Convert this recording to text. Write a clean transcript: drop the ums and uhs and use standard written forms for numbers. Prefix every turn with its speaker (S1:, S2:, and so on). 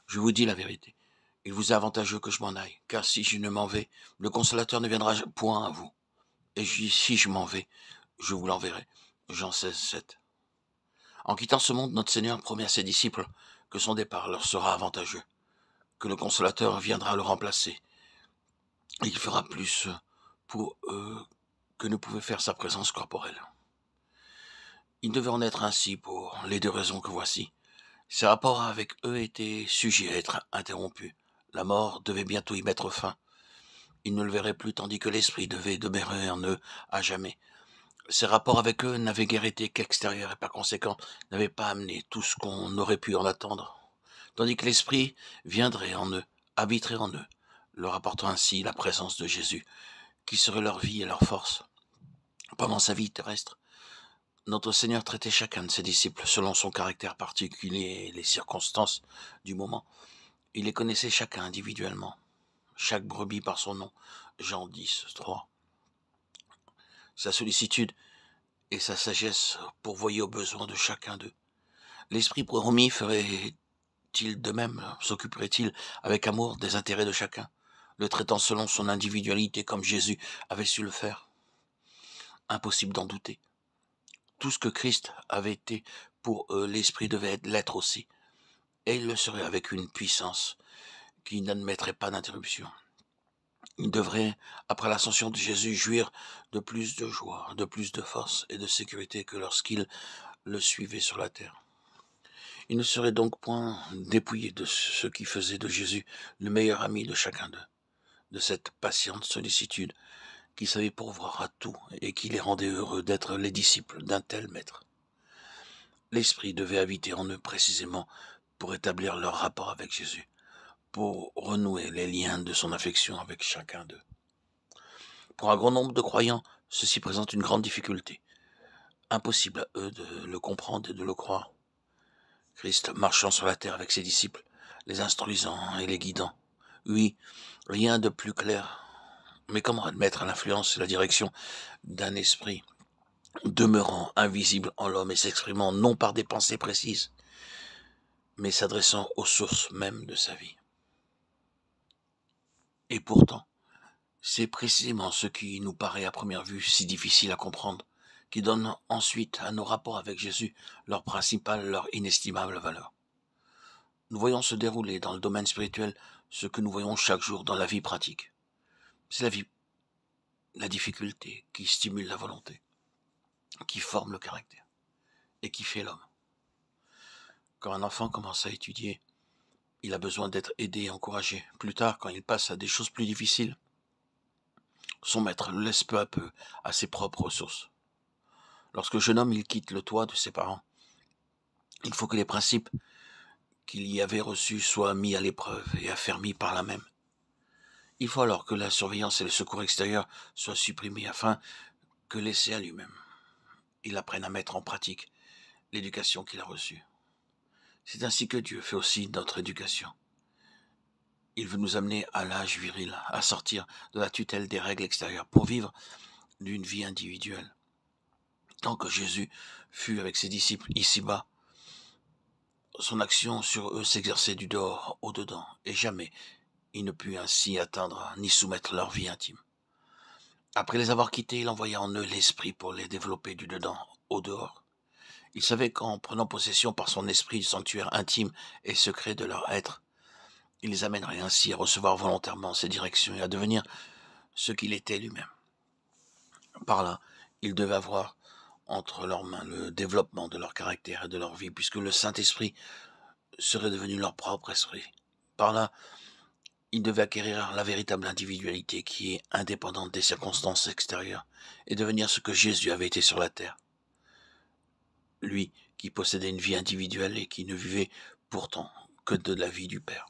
S1: Je vous dis la vérité. Il vous est avantageux que je m'en aille, car si je ne m'en vais, le consolateur ne viendra point à vous. Et si je m'en vais, je vous l'enverrai. Jean 16, 7. En quittant ce monde, notre Seigneur promet à ses disciples que son départ leur sera avantageux, que le consolateur viendra le remplacer, et il fera plus pour eux que ne pouvait faire sa présence corporelle. Il devait en être ainsi pour les deux raisons que voici. Ses rapports avec eux étaient sujets à être interrompus. La mort devait bientôt y mettre fin. Ils ne le verraient plus tandis que l'esprit devait demeurer en eux à jamais. Ses rapports avec eux n'avaient guère été qu'extérieurs et par conséquent n'avaient pas amené tout ce qu'on aurait pu en attendre. Tandis que l'esprit viendrait en eux, habiterait en eux, leur apportant ainsi la présence de Jésus, qui serait leur vie et leur force. Pendant sa vie terrestre, notre Seigneur traitait chacun de ses disciples selon son caractère particulier et les circonstances du moment. Il les connaissait chacun individuellement, chaque brebis par son nom. Jean 10, 3. Sa sollicitude et sa sagesse pourvoyaient aux besoins de chacun d'eux. L'Esprit promis ferait-il de même, s'occuperait-il avec amour des intérêts de chacun, le traitant selon son individualité comme Jésus avait su le faire? Impossible d'en douter. Tout ce que Christ avait été pour eux, l'Esprit devait l'être aussi, et il le serait avec une puissance qui n'admettrait pas d'interruption. Il devrait, après l'ascension de Jésus, jouir de plus de joie, de plus de force et de sécurité que lorsqu'il le suivait sur la terre. Il ne serait donc point dépouillé de ce qui faisait de Jésus le meilleur ami de chacun d'eux, de cette patiente sollicitude qui savait pourvoir à tout et qui les rendait heureux d'être les disciples d'un tel maître. L'Esprit devait habiter en eux précisément pour établir leur rapport avec Jésus, pour renouer les liens de son affection avec chacun d'eux. Pour un grand nombre de croyants, ceci présente une grande difficulté. Impossible à eux de le comprendre et de le croire. Christ marchant sur la terre avec ses disciples, les instruisant et les guidant. Oui, rien de plus clair. Mais comment admettre l'influence et la direction d'un esprit demeurant invisible en l'homme et s'exprimant non par des pensées précises, mais s'adressant aux sources mêmes de sa vie? Et pourtant, c'est précisément ce qui nous paraît à première vue si difficile à comprendre, qui donne ensuite à nos rapports avec Jésus leur principale, leur inestimable valeur. Nous voyons se dérouler dans le domaine spirituel ce que nous voyons chaque jour dans la vie pratique. C'est la difficulté qui stimule la volonté, qui forme le caractère et qui fait l'homme. Quand un enfant commence à étudier, il a besoin d'être aidé et encouragé. Plus tard, quand il passe à des choses plus difficiles, son maître le laisse peu à peu à ses propres ressources. Lorsque le jeune homme il quitte le toit de ses parents, il faut que les principes qu'il y avait reçus soient mis à l'épreuve et affermis par là même. Il faut alors que la surveillance et le secours extérieur soient supprimés afin que laissé à lui-même, il apprenne à mettre en pratique l'éducation qu'il a reçue. C'est ainsi que Dieu fait aussi notre éducation. Il veut nous amener à l'âge viril, à sortir de la tutelle des règles extérieures pour vivre d'une vie individuelle. Tant que Jésus fut avec ses disciples ici-bas, son action sur eux s'exerçait du dehors au dedans, et jamais il ne put ainsi atteindre ni soumettre leur vie intime. Après les avoir quittés, il envoya en eux l'esprit pour les développer du dedans au dehors. Il savait qu'en prenant possession par son esprit du sanctuaire intime et secret de leur être, il les amènerait ainsi à recevoir volontairement ses directions et à devenir ce qu'il était lui-même. Par là, il devait avoir entre leurs mains le développement de leur caractère et de leur vie, puisque le Saint-Esprit serait devenu leur propre esprit. Par là, il devait acquérir la véritable individualité qui est indépendante des circonstances extérieures et devenir ce que Jésus avait été sur la terre. Lui qui possédait une vie individuelle et qui ne vivait pourtant que de la vie du Père.